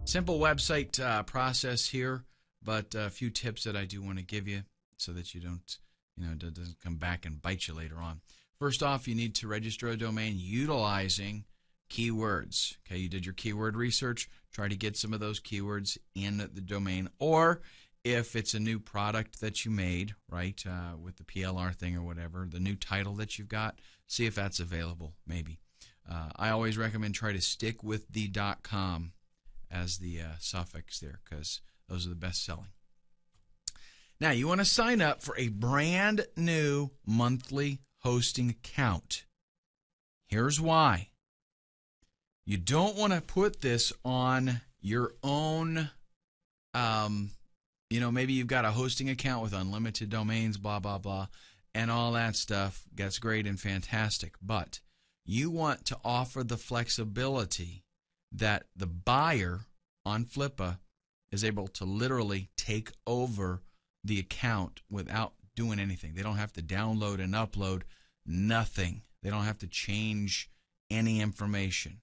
Simple website process here, but a few tips that I do want to give you so that you don't, it doesn't come back and bite you later on. First off, you need to register a domain utilizing keywords. Okay, you did your keyword research. Try to get some of those keywords in the domain, or if it's a new product that you made, right, with the PLR thing or whatever, the new title that you've got, see if that's available, maybe. I always recommend try to stick with the .com as the suffix there, because those are the best selling. Now, you want to sign up for a brand new monthly hosting account. Here's why. You don't want to put this on your own, maybe you've got a hosting account with unlimited domains, blah, blah, blah, and all that stuff. That's great and fantastic, but you want to offer the flexibility that the buyer on Flippa is able to literally take over the account without doing anything. They don't have to download and upload nothing. They don't have to change any information.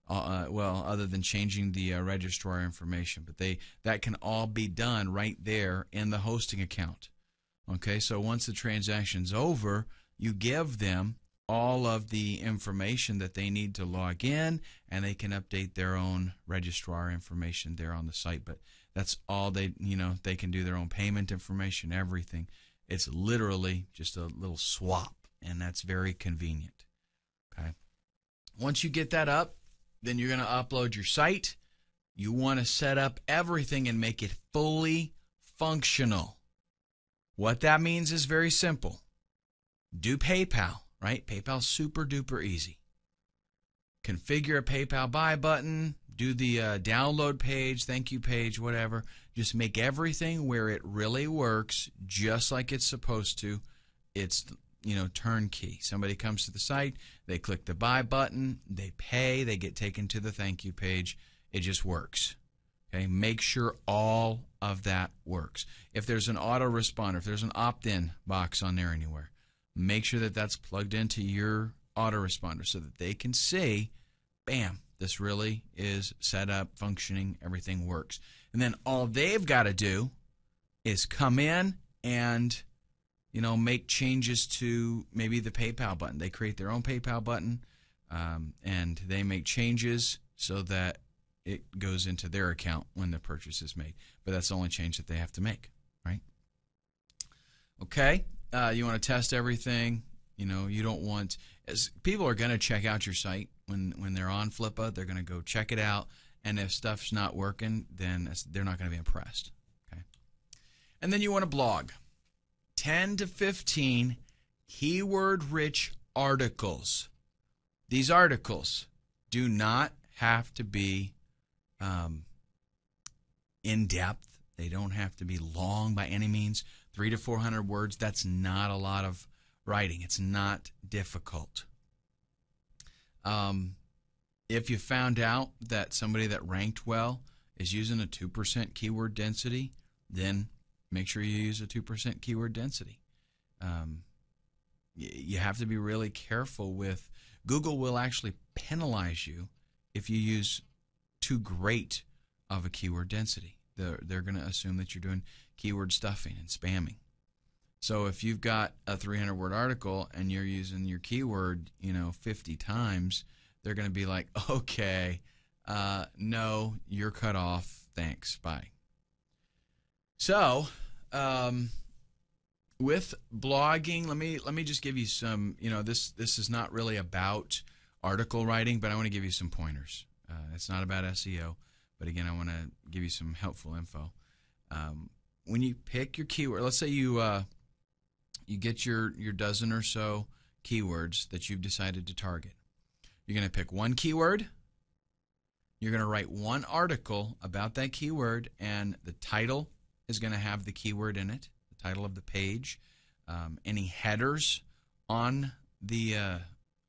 Other than changing the registrar information, but that can all be done right there in the hosting account. Okay, so once the transaction's over, you give them all of the information that they need to log in, and they can update their own registrar information there on the site. But that's all they can do their own payment information, everything. It's literally just a little swap, and that's very convenient. Okay, once you get that up, then you're going to upload your site. You want to set up everything and make it fully functional. What that means is very simple. Do PayPal, right? PayPal's super duper easy. Configure a PayPal buy button, do the download page, thank you page, whatever. Just make everything where it really works just like it's supposed to. It's turnkey. Somebody comes to the site, they click the buy button, they pay, they get taken to the thank you page. It just works. Okay, make sure all of that works. If there's an autoresponder, if there's an opt-in box on there anywhere, make sure that that's plugged into your autoresponder so that they can see, bam, this really is set up, functioning, everything works. And then all they've got to do is come in and make changes to maybe the PayPal button. They create their own PayPal button, and they make changes so that it goes into their account when the purchase is made. But that's the only change that they have to make, right? Okay, you want to test everything. You don't want, as people are going to check out your site when they're on Flippa. They're going to go check it out, and if stuff's not working, then they're not going to be impressed. Okay, and then you want to blog. 10 to 15 keyword-rich articles. These articles do not have to be in-depth. They don't have to be long by any means. 300 to 400 words, that's not a lot of writing. It's not difficult. If you found out that somebody that ranked well is using a 2% keyword density, then make sure you use a 2% keyword density. You have to be really careful with, Google will actually penalize you if you use too great of a keyword density. They're going to assume that you're doing keyword stuffing and spamming. So if you've got a 300-word article and you're using your keyword 50 times, they're going to be like, okay, no, you're cut off, thanks, bye. So, with blogging, let me just give you some. This is not really about article writing, but I want to give you some pointers. It's not about SEO, but again, I want to give you some helpful info. When you pick your keyword, let's say you get your dozen or so keywords that you've decided to target. You're going to pick one keyword. You're going to write one article about that keyword, and the title is going to have the keyword in it, the title of the page. Any headers on the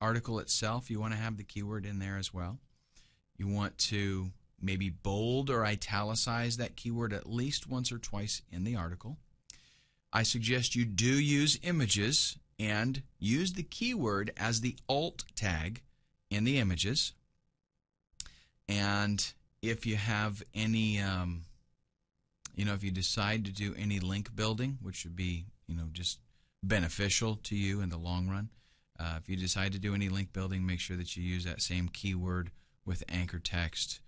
article itself, you want to have the keyword in there as well. You want to maybe bold or italicize that keyword at least once or twice in the article. I suggest you do use images and use the keyword as the alt tag in the images. And if you have any, if you decide to do any link building, which would be, just beneficial to you in the long run. If you decide to do any link building, make sure that you use that same keyword with anchor text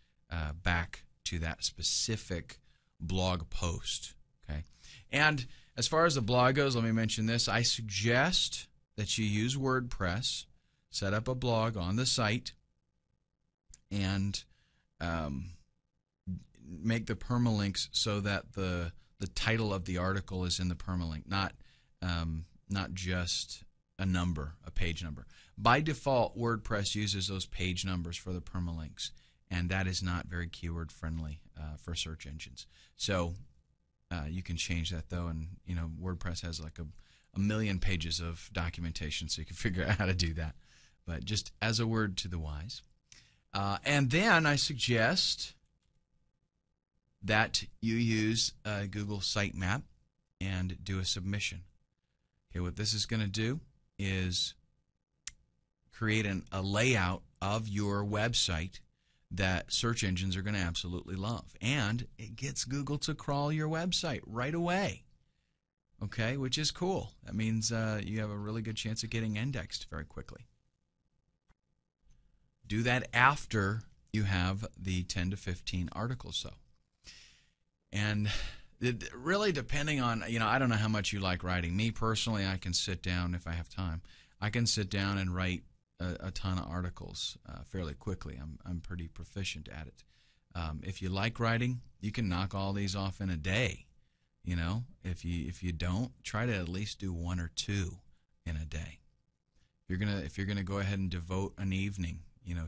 back to that specific blog post. Okay, and as far as the blog goes, let me mention this. I suggest that you use WordPress, set up a blog on the site, and make the permalinks so that the title of the article is in the permalink, not just a page number. By default, WordPress uses those page numbers for the permalinks, and that is not very keyword friendly for search engines. So you can change that though, and WordPress has like a million pages of documentation, so you can figure out how to do that. But just as a word to the wise. And then I suggest that you use Google Sitemap and do a submission. Okay, what this is going to do is create a layout of your website that search engines are going to absolutely love. And it gets Google to crawl your website right away. Okay, which is cool. That means you have a really good chance of getting indexed very quickly. Do that after you have the 10 to 15 articles, though. And really depending on, I don't know how much you like writing. Me personally, I can sit down if I have time. I can sit down and write a ton of articles fairly quickly. I'm pretty proficient at it. If you like writing, you can knock all these off in a day. If you don't, try to at least do one or two in a day. If you're gonna go ahead and devote an evening,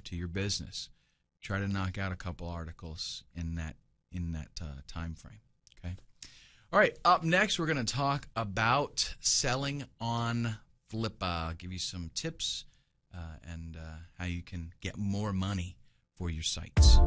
to your business, try to knock out a couple articles in that time frame. Okay. All right. Up next, we're going to talk about selling on Flippa. I'll give you some tips and how you can get more money for your sites.